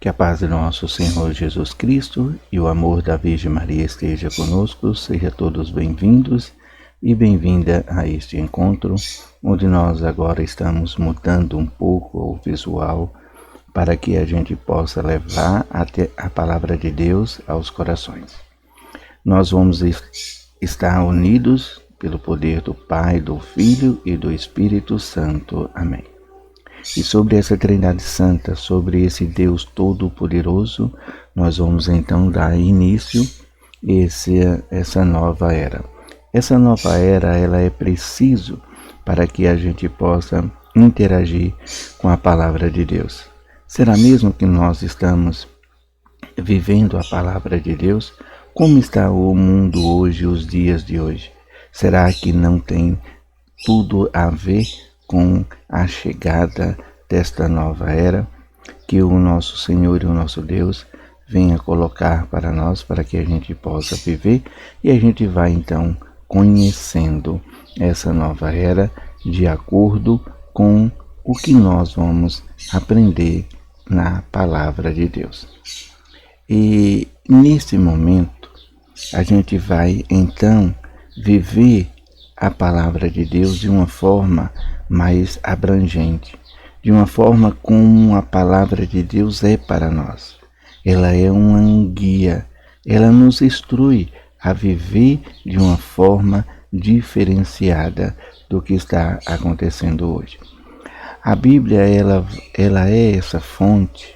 Que a paz de nosso Senhor Jesus Cristo e o amor da Virgem Maria esteja conosco. Sejam todos bem-vindos e bem-vinda a este encontro, onde nós agora estamos mudando um pouco o visual para que a gente possa levar até a palavra de Deus aos corações. Nós vamos estar unidos pelo poder do Pai, do Filho e do Espírito Santo. Amém. E sobre essa Trindade Santa, sobre esse Deus Todo-Poderoso, nós vamos então dar início a essa nova era. Essa nova era, ela é preciso para que a gente possa interagir com a palavra de Deus. Será mesmo que nós estamos vivendo a palavra de Deus? Como está o mundo hoje, os dias de hoje? Será que não tem tudo a ver com a chegada desta nova era que o nosso Senhor e o nosso Deus venha colocar para nós, para que a gente possa viver? E a gente vai então conhecendo essa nova era de acordo com o que nós vamos aprender na palavra de Deus. E nesse momento a gente vai então viver a palavra de Deus de uma forma mais abrangente, de uma forma como a palavra de Deus é para nós. Ela é um guia, ela nos instrui a viver de uma forma diferenciada do que está acontecendo hoje. A Bíblia, ela é essa fonte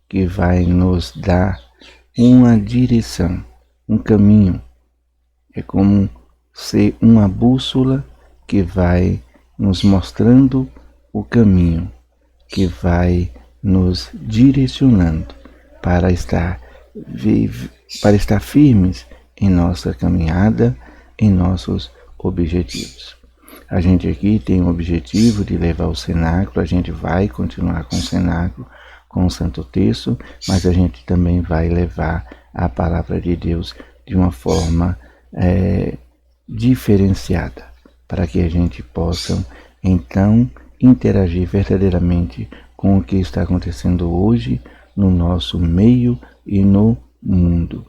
que vai nos dar uma direção, um caminho. É como ser uma bússola que vai nos mostrando o caminho, que vai nos direcionando para estar firmes em nossa caminhada, em nossos objetivos. A gente aqui tem o objetivo de levar o cenáculo, a gente vai continuar com o cenáculo, com o Santo Terço, mas a gente também vai levar a palavra de Deus de uma forma diferenciada, para que a gente possa então interagir verdadeiramente com o que está acontecendo hoje no nosso meio e no mundo.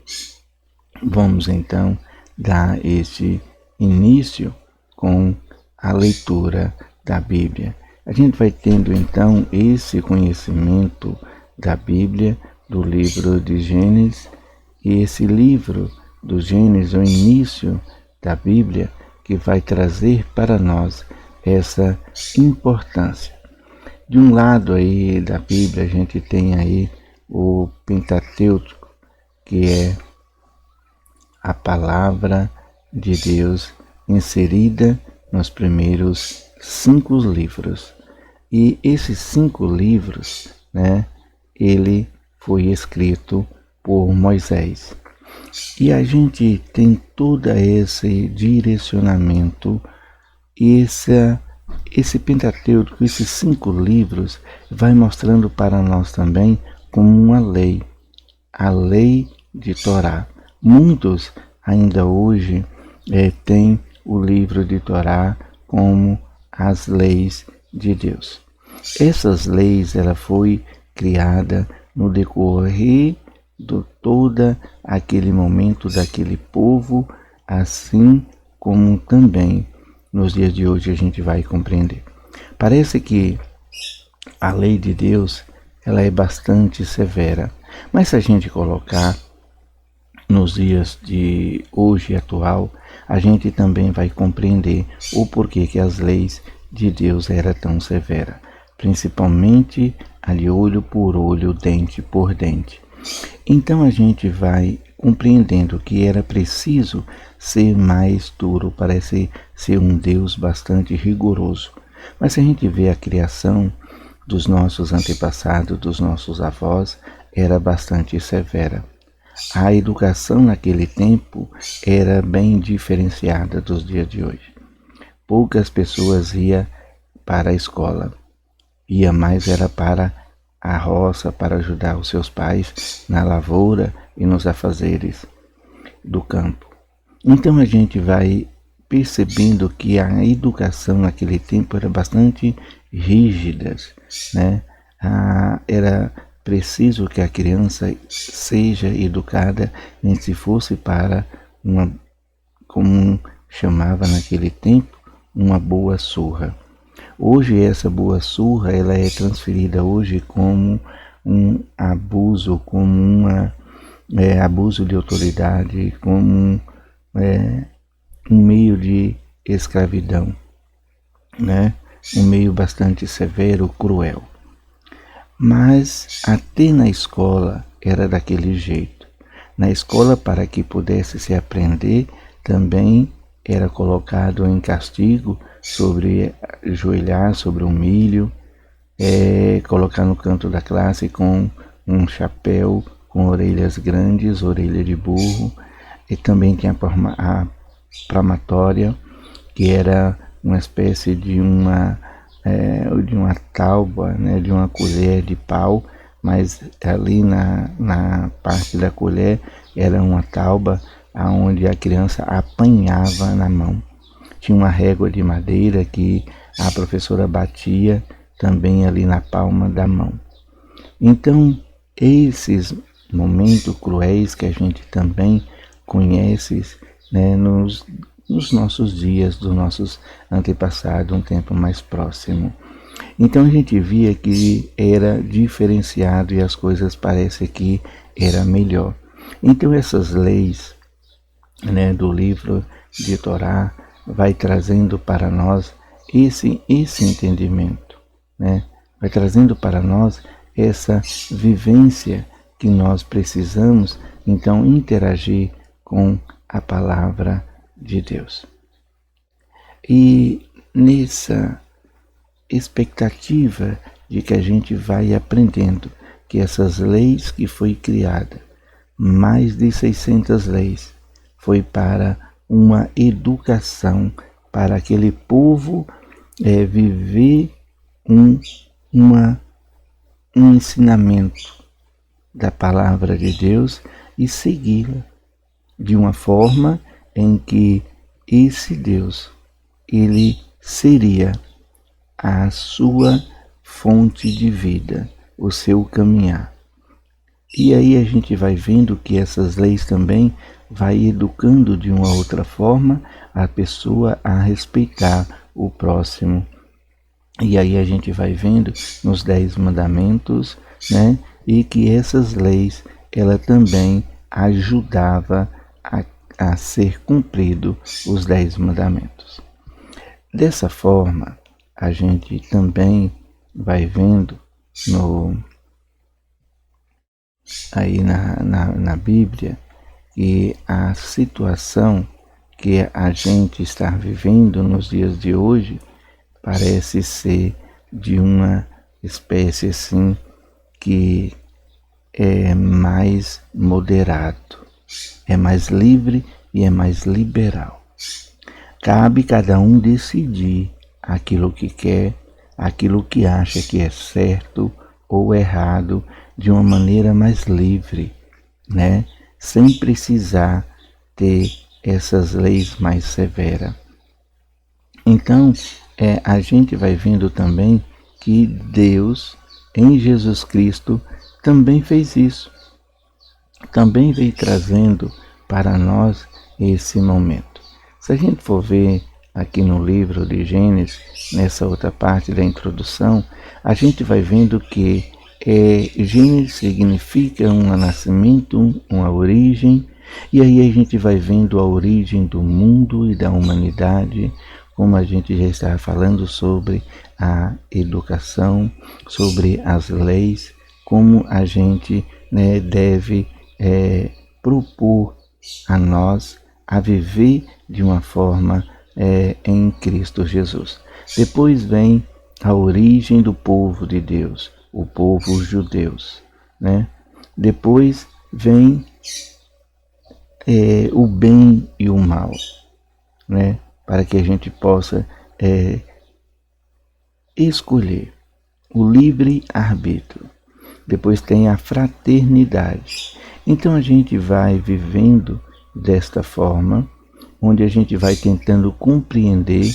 Vamos então dar esse início com a leitura da Bíblia. A gente vai tendo então esse conhecimento da Bíblia, do livro de Gênesis, e esse livro do Gênesis, o início da Bíblia, que vai trazer para nós essa importância. De um lado aí da Bíblia a gente tem aí o Pentateuco, que é a palavra de Deus inserida nos primeiros 5 livros. E esses 5 livros, ele foi escrito por Moisés. E a gente tem todo esse direcionamento, esse Pentateuco, esses 5 livros, vai mostrando para nós também como uma lei, a lei de Torá. Muitos ainda hoje têm o livro de Torá como as leis de Deus. Essas leis, ela foi criada no decorrer de todo aquele momento daquele povo, assim como também nos dias de hoje a gente vai compreender. Parece que a lei de Deus, ela é bastante severa, mas se a gente colocar nos dias de hoje atual, a gente também vai compreender o porquê que as leis de Deus eram tão severas, principalmente ali olho por olho, dente por dente. Então a gente vai compreendendo que era preciso ser mais duro, parece ser um Deus bastante rigoroso. Mas se a gente vê a criação dos nossos antepassados, dos nossos avós, era bastante severa. A educação naquele tempo era bem diferenciada dos dias de hoje. Poucas pessoas iam para a escola, ia mais era para a roça, para ajudar os seus pais na lavoura e nos afazeres do campo. Então a gente vai percebendo que a educação naquele tempo era bastante rígida, era preciso que a criança seja educada nem se fosse para uma, como chamava naquele tempo, uma boa surra. Hoje essa boa surra ela é transferida hoje como um abuso, como abuso de autoridade, como um meio de escravidão, né? Um meio bastante severo, cruel. Mas até na escola era daquele jeito. Na escola, para que pudesse se aprender, também era colocado em castigo sobre ajoelhar sobre um milho, colocar no canto da classe com um chapéu com orelhas grandes, orelha de burro, e também tinha a palmatória, que era uma espécie de uma tauba, né, de uma colher de pau, mas ali na parte da colher era uma tauba onde a criança apanhava na mão. Tinha uma régua de madeira que a professora batia também ali na palma da mão. Então, esses momentos cruéis que a gente também conhece, né, nos nossos dias, dos nossos antepassados, um tempo mais próximo. Então a gente via que era diferenciado e as coisas parecem que era melhor. Então essas leis, né, do livro de Torá vai trazendo para nós esse entendimento, né? Vai trazendo para nós essa vivência que nós precisamos, então, interagir com a palavra de Deus. E nessa expectativa de que a gente vai aprendendo que essas leis que foi criada, mais de 600 leis, foi para uma educação, para aquele povo viver um ensinamento da palavra de Deus e segui-la de uma forma em que esse Deus, ele seria a sua fonte de vida, o seu caminhar. E aí a gente vai vendo que essas leis também vai educando de uma outra forma a pessoa a respeitar o próximo. E aí a gente vai vendo nos 10 mandamentos, né? E que essas leis, ela também ajudava a ser cumprido os 10 mandamentos. Dessa forma, a gente também vai vendo aí na Bíblia que a situação que a gente está vivendo nos dias de hoje parece ser de uma espécie assim que é mais moderado, é mais livre e é mais liberal. Cabe cada um decidir aquilo que quer, aquilo que acha que é certo ou errado, de uma maneira mais livre, né? Sem precisar ter essas leis mais severas. Então, a gente vai vendo também que Deus, em Jesus Cristo, também fez isso. Também veio trazendo para nós esse momento. Se a gente for ver aqui no livro de Gênesis, nessa outra parte da introdução, a gente vai vendo que Gênesis significa um nascimento, uma origem, e aí a gente vai vendo a origem do mundo e da humanidade, como a gente já estava falando sobre a educação, sobre as leis, como a gente, né, deve propor a nós a viver de uma forma em Cristo Jesus. Depois vem a origem do povo de Deus, o povo judeus, né? Depois vem o bem e o mal, né? Para que a gente possa escolher o livre-arbítrio. Depois tem a fraternidade. Então a gente vai vivendo desta forma, onde a gente vai tentando compreender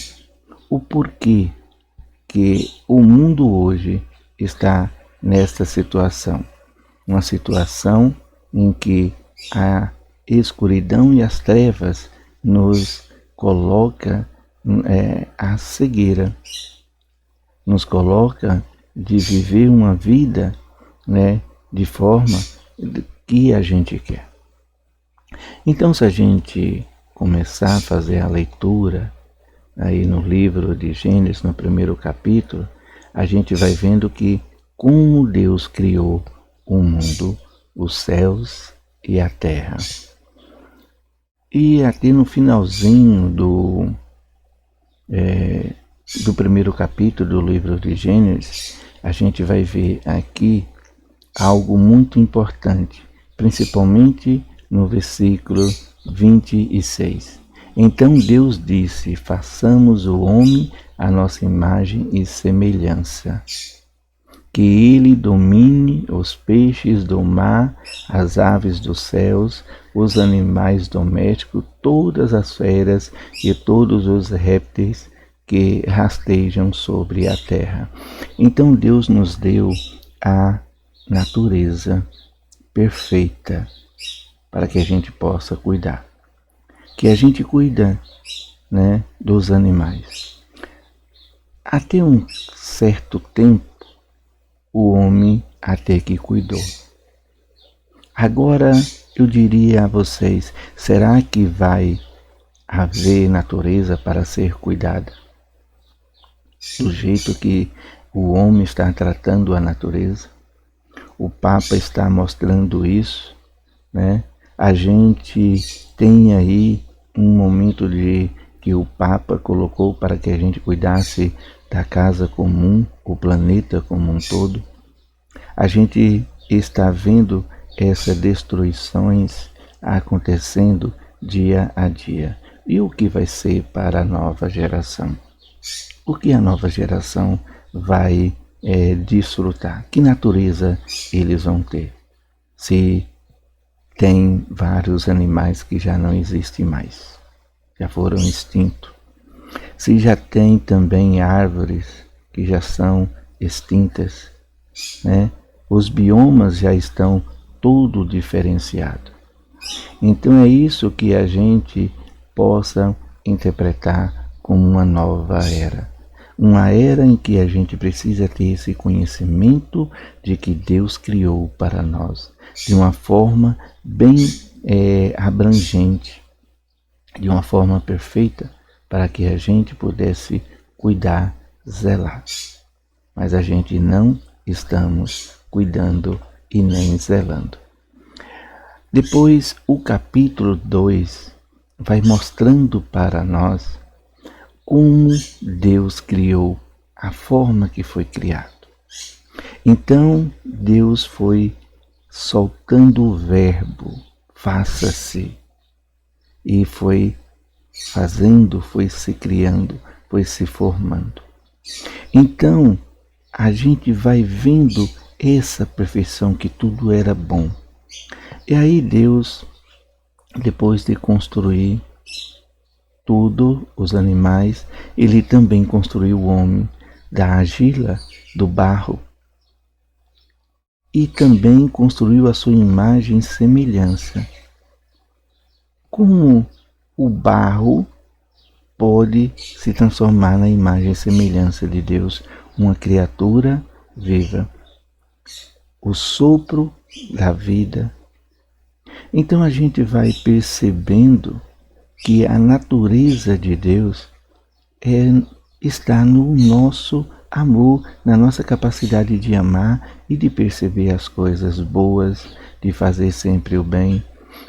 o porquê que o mundo hoje está nesta situação. uma situação em que a escuridão e as trevas nos coloca a cegueira, nos coloca de viver uma vida, né, de forma que a gente quer. Então, se a gente começar a fazer a leitura aí no livro de Gênesis, no primeiro capítulo, a gente vai vendo que como Deus criou o mundo, os céus e a terra. E aqui no finalzinho do primeiro capítulo do livro de Gênesis, a gente vai ver aqui algo muito importante, principalmente no versículo 26. Então Deus disse: façamos o homem à nossa imagem e semelhança, que ele domine os peixes do mar, as aves dos céus, os animais domésticos, todas as feras e todos os répteis que rastejam sobre a terra. Então Deus nos deu a natureza perfeita para que a gente possa cuidar. Que a gente cuida, né, dos animais. Até um certo tempo, o homem até que cuidou. Agora eu diria a vocês, será que vai haver natureza para ser cuidada? Do jeito que o homem está tratando a natureza? O Papa está mostrando isso, né? A gente tem aí um momento de que o Papa colocou para que a gente cuidasse da casa comum, o planeta como um todo. A gente está vendo essas destruições acontecendo dia a dia. E o que vai ser para a nova geração? O que a nova geração vai desfrutar? Que natureza eles vão ter? Se tem vários animais que já não existem mais, já foram extintos. Se já tem também árvores que já são extintas, né? Os biomas já estão tudo diferenciado. Então é isso que a gente possa interpretar como uma nova era. Uma era em que a gente precisa ter esse conhecimento de que Deus criou para nós, de uma forma bem abrangente, de uma forma perfeita, para que a gente pudesse cuidar, zelar. Mas a gente não estamos cuidando e nem zelando. Depois, o capítulo 2 vai mostrando para nós como Deus criou, a forma que foi criado. Então, Deus foi soltando o verbo, faça-se, e foi fazendo, foi se criando, foi se formando. Então, a gente vai vendo essa perfeição, que tudo era bom. E aí Deus, depois de construir tudo, os animais, ele também construiu o homem da argila, do barro, e também construiu a sua imagem e semelhança. Como o barro pode se transformar na imagem e semelhança de Deus, uma criatura viva, o sopro da vida. Então a gente vai percebendo que a natureza de Deus está no nosso amor, na nossa capacidade de amar e de perceber as coisas boas, de fazer sempre o bem,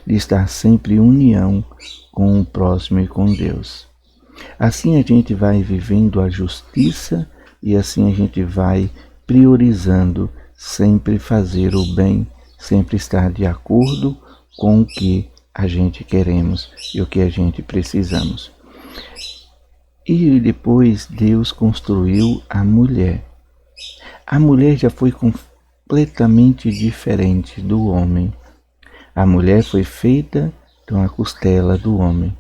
de estar sempre em união com o próximo e com Deus. Assim a gente vai vivendo a justiça e assim a gente vai priorizando sempre fazer o bem, sempre estar de acordo com o que a gente queremos e o que a gente precisamos. E depois Deus construiu a mulher. A mulher já foi completamente diferente do homem. A mulher foi feita de uma costela do homem,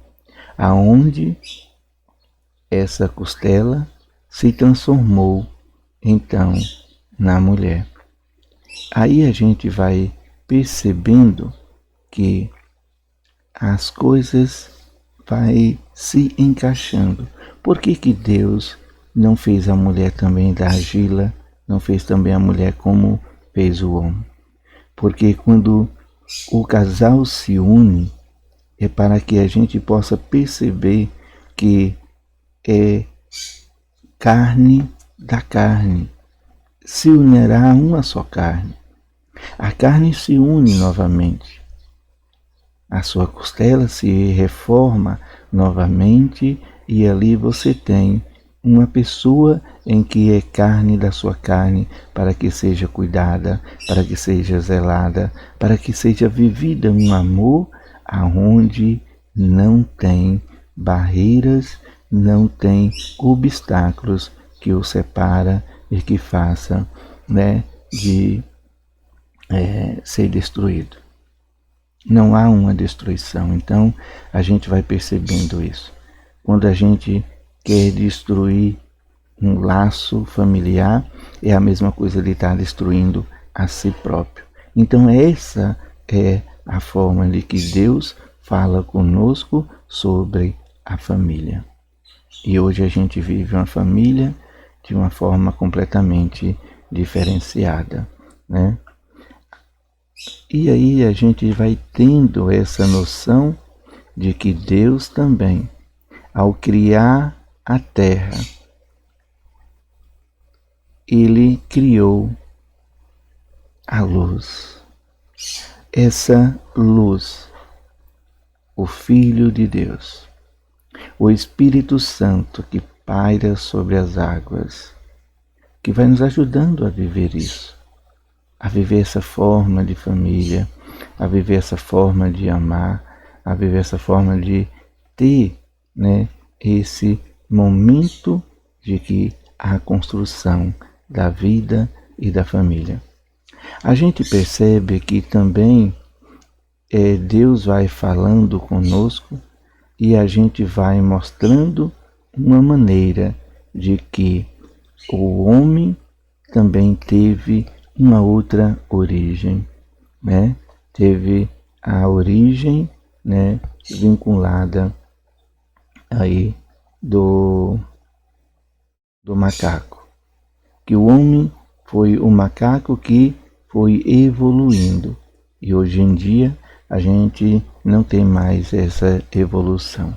aonde essa costela se transformou então na mulher. Aí a gente vai percebendo que as coisas vai se encaixando. Por que que Deus não fez a mulher também da argila, não fez também a mulher como fez o homem? Porque quando o casal se une, é para que a gente possa perceber que é carne da carne, se unirá a uma só carne. A carne se une novamente. A sua costela se reforma novamente e ali você tem uma pessoa em que é carne da sua carne, para que seja cuidada, para que seja zelada, para que seja vivida um amor aonde não tem barreiras, não tem obstáculos que o separa e que faça, né, de ser destruído. Não há uma destruição. Então a gente vai percebendo isso. Quando a gente quer destruir um laço familiar, é a mesma coisa de estar destruindo a si próprio. Então essa é a forma de que Deus fala conosco sobre a família. E hoje a gente vive uma família de uma forma completamente diferenciada, né? E aí a gente vai tendo essa noção de que Deus também, ao criar a terra, Ele criou a luz. Essa luz, o Filho de Deus, o Espírito Santo que paira sobre as águas, que vai nos ajudando a viver isso, a viver essa forma de família, a viver essa forma de amar, a viver essa forma de ter, né, esse momento de que a construção da vida e da família. A gente percebe que também Deus vai falando conosco e a gente vai mostrando uma maneira de que o homem também teve uma outra origem, né? Teve a origem, né, vinculada aí do macaco, que o homem foi o macaco que foi evoluindo e hoje em dia a gente não tem mais essa evolução.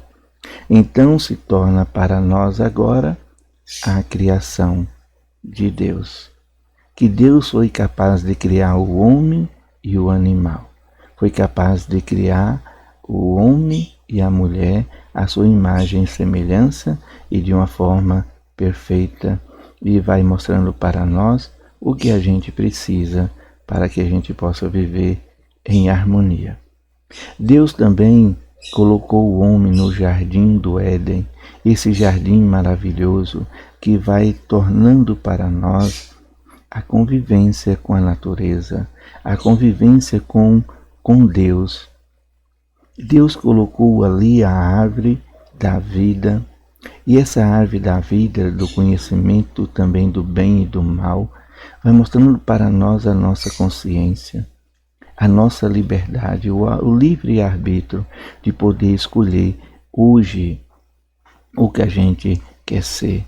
Então se torna para nós agora a criação de Deus. Que Deus foi capaz de criar o homem e o animal. Foi capaz de criar o homem e a mulher à sua imagem e semelhança e de uma forma perfeita, e vai mostrando para nós o que a gente precisa para que a gente possa viver em harmonia. Deus também colocou o homem no jardim do Éden, esse jardim maravilhoso que vai tornando para nós a convivência com a natureza, a convivência com Deus. Deus colocou ali a árvore da vida, e essa árvore da vida, do conhecimento também do bem e do mal, vai mostrando para nós a nossa consciência, a nossa liberdade, o livre-arbítrio de poder escolher hoje o que a gente quer ser,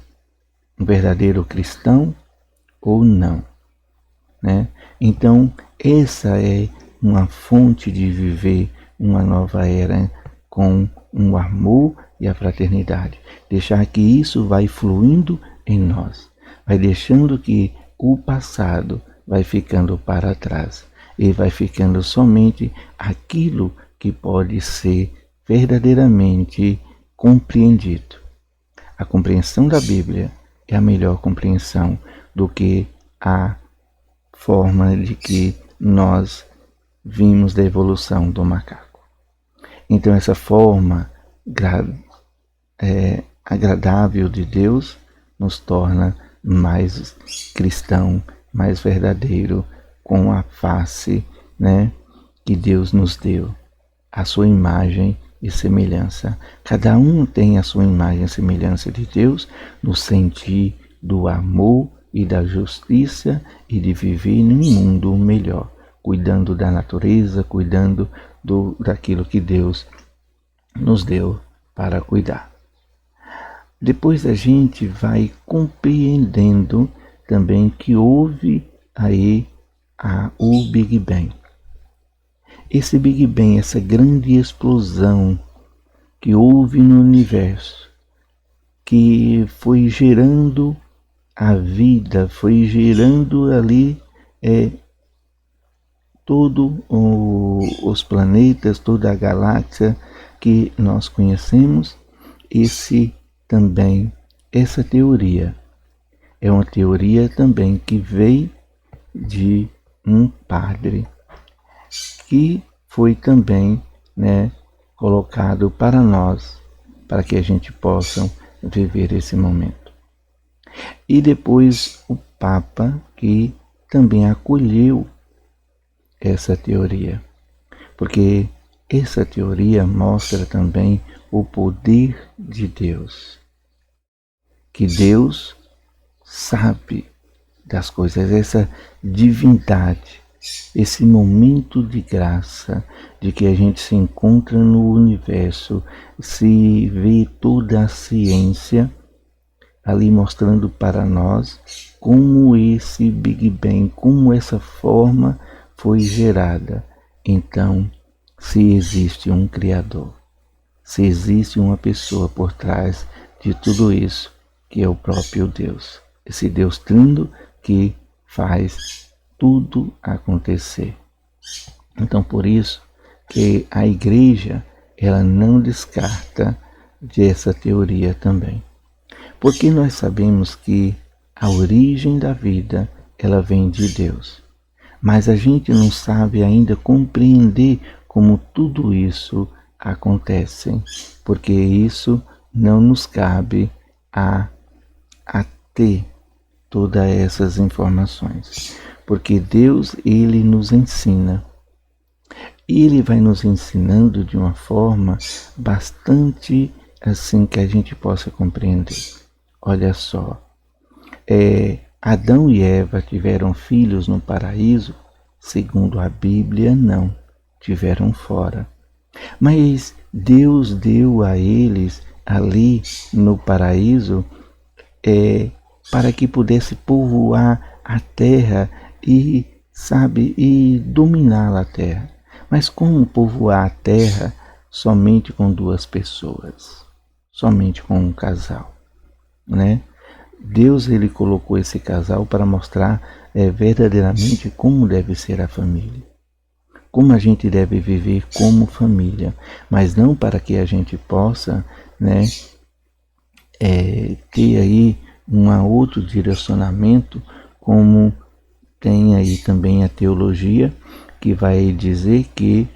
um verdadeiro cristão ou não, né? Então essa é uma fonte de viver uma nova era com um amor e a fraternidade. Deixar que isso vai fluindo em nós, vai deixando que o passado vai ficando para trás e vai ficando somente aquilo que pode ser verdadeiramente compreendido. A compreensão da Bíblia é a melhor compreensão do que a forma de que nós vimos da evolução do macaco. Então essa forma agradável de Deus nos torna mais cristão, mais verdadeiro, com a face, né, que Deus nos deu, a sua imagem e semelhança. Cada um tem a sua imagem e semelhança de Deus no sentir do amor e da justiça e de viver em um mundo melhor, cuidando da natureza, cuidando daquilo que Deus nos deu para cuidar. Depois a gente vai compreendendo também que houve aí o Big Bang. Esse Big Bang, essa grande explosão que houve no universo, que foi gerando a vida, foi gerando ali todos os planetas, toda a galáxia que nós conhecemos. Essa teoria é uma teoria também que veio de um padre que foi também, colocado para nós, para que a gente possa viver esse momento. E depois o Papa, que também acolheu essa teoria, porque essa teoria mostra também o poder de Deus, que Deus sabe das coisas, essa divindade, esse momento de graça, de que a gente se encontra no universo, se vê toda a ciência ali mostrando para nós como esse Big Bang, como essa forma foi gerada. Então, se existe um Criador, se existe uma pessoa por trás de tudo isso, que é o próprio Deus, esse Deus trino que faz tudo acontecer. Então, por isso que a igreja, ela não descarta dessa teoria também. Porque nós sabemos que a origem da vida, ela vem de Deus. Mas a gente não sabe ainda compreender como tudo isso acontece, porque isso não nos cabe a ter todas essas informações. Porque Deus, Ele nos ensina. E Ele vai nos ensinando de uma forma bastante assim que a gente possa compreender. Olha só, Adão e Eva tiveram filhos no paraíso? Segundo a Bíblia, não. Tiveram fora. Mas Deus deu a eles ali no paraíso para que pudesse povoar a terra e dominar a terra. Mas como povoar a terra somente com duas pessoas? Somente com um casal, Deus, ele colocou esse casal para mostrar verdadeiramente como deve ser a família. Como a gente deve viver como família, mas não para que a gente possa ter aí um outro direcionamento, como tem aí também a teologia, que vai dizer que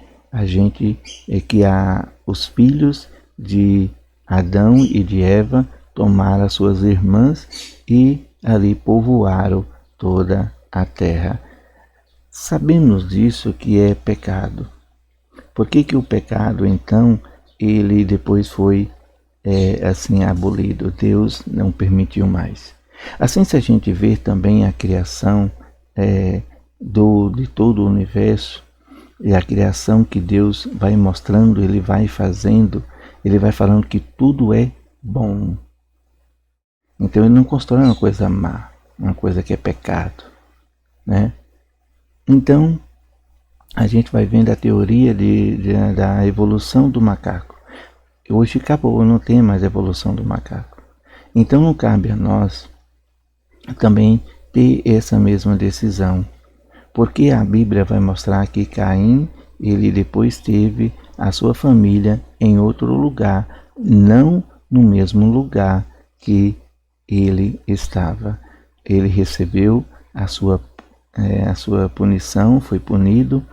os filhos de Adão e de Eva tomaram as suas irmãs e ali povoaram toda a terra. Sabemos disso que é pecado. Por que o pecado, então, ele depois foi abolido? Deus não permitiu mais. Assim, se a gente vê também a criação de todo o universo, e a criação que Deus vai mostrando, Ele vai fazendo, Ele vai falando que tudo é bom. Então Ele não constrói uma coisa má, uma coisa que é pecado, Então, a gente vai vendo a teoria da evolução do macaco. Hoje acabou, não tem mais evolução do macaco. Então não cabe a nós também ter essa mesma decisão. Porque a Bíblia vai mostrar que Caim, ele depois teve a sua família em outro lugar, não no mesmo lugar que ele estava. Ele recebeu a sua punição, foi punido,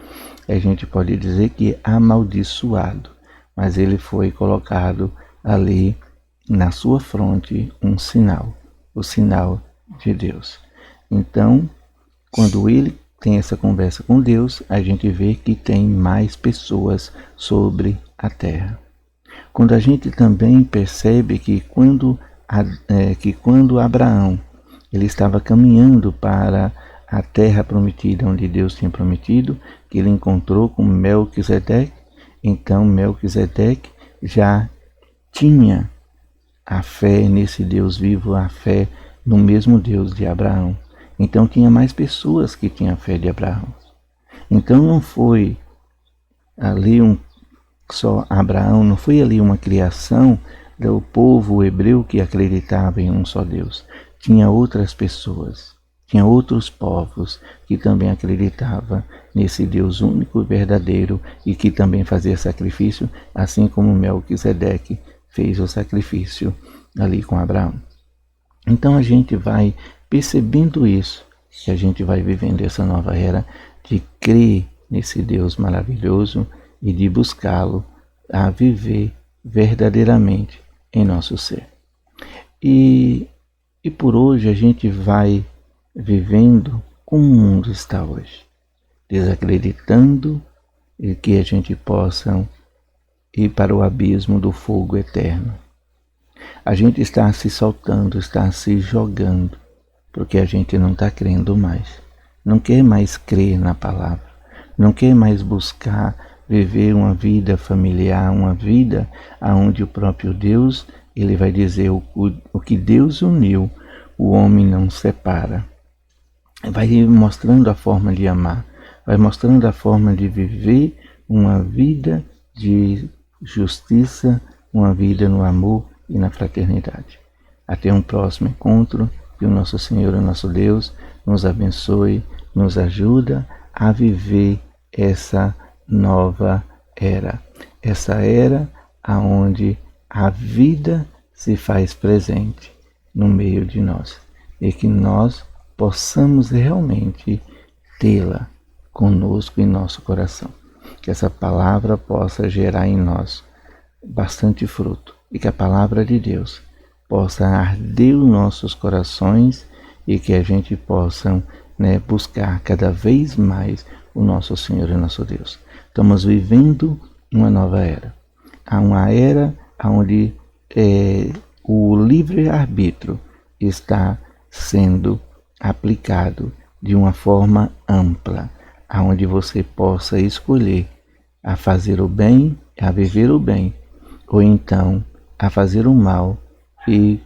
a gente pode dizer que amaldiçoado, mas ele foi colocado ali na sua fronte um sinal, o sinal de Deus. Então, quando ele tem essa conversa com Deus, a gente vê que tem mais pessoas sobre a terra. Quando a gente também percebe que quando Abraão ele estava caminhando para a terra prometida, onde Deus tinha prometido, que ele encontrou com Melquisedeque. Então Melquisedeque já tinha a fé nesse Deus vivo, a fé no mesmo Deus de Abraão. Então tinha mais pessoas que tinham a fé de Abraão. Então não foi ali só Abraão, não foi ali uma criação do povo hebreu que acreditava em um só Deus. Tinha outras pessoas, tinha outros povos que também acreditavam nesse Deus único e verdadeiro e que também fazia sacrifício, assim como Melquisedeque fez o sacrifício ali com Abraão. Então a gente vai percebendo isso, que a gente vai vivendo essa nova era de crer nesse Deus maravilhoso e de buscá-lo a viver verdadeiramente em nosso ser. E por hoje a gente vai vivendo como o mundo está hoje, desacreditando que a gente possa ir para o abismo do fogo eterno. A gente está se soltando, está se jogando, porque a gente não está crendo mais. Não quer mais crer na palavra, não quer mais buscar viver uma vida familiar, uma vida onde o próprio Deus, ele vai dizer o que Deus uniu, o homem não separa. Vai mostrando a forma de amar, vai mostrando a forma de viver uma vida de justiça, uma vida no amor e na fraternidade. Até um próximo encontro, que o nosso Senhor e o nosso Deus nos abençoe, nos ajuda a viver essa nova era. Essa era onde a vida se faz presente no meio de nós e que nós possamos realmente tê-la conosco em nosso coração. Que essa palavra possa gerar em nós bastante fruto e que a palavra de Deus possa arder os nossos corações e que a gente possa buscar cada vez mais o nosso Senhor e nosso Deus. Estamos vivendo uma nova era. Há uma era onde o livre-arbítrio está sendo aplicado de uma forma ampla, onde você possa escolher a fazer o bem, a viver o bem, ou então a fazer o mal e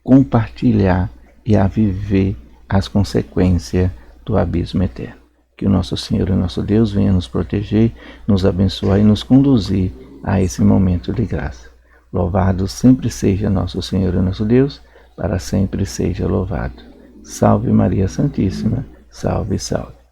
compartilhar e a viver as consequências do abismo eterno. Que o nosso Senhor e nosso Deus venha nos proteger, nos abençoar e nos conduzir a esse momento de graça. Louvado sempre seja nosso Senhor e nosso Deus, para sempre seja louvado. Salve Maria Santíssima, salve, salve.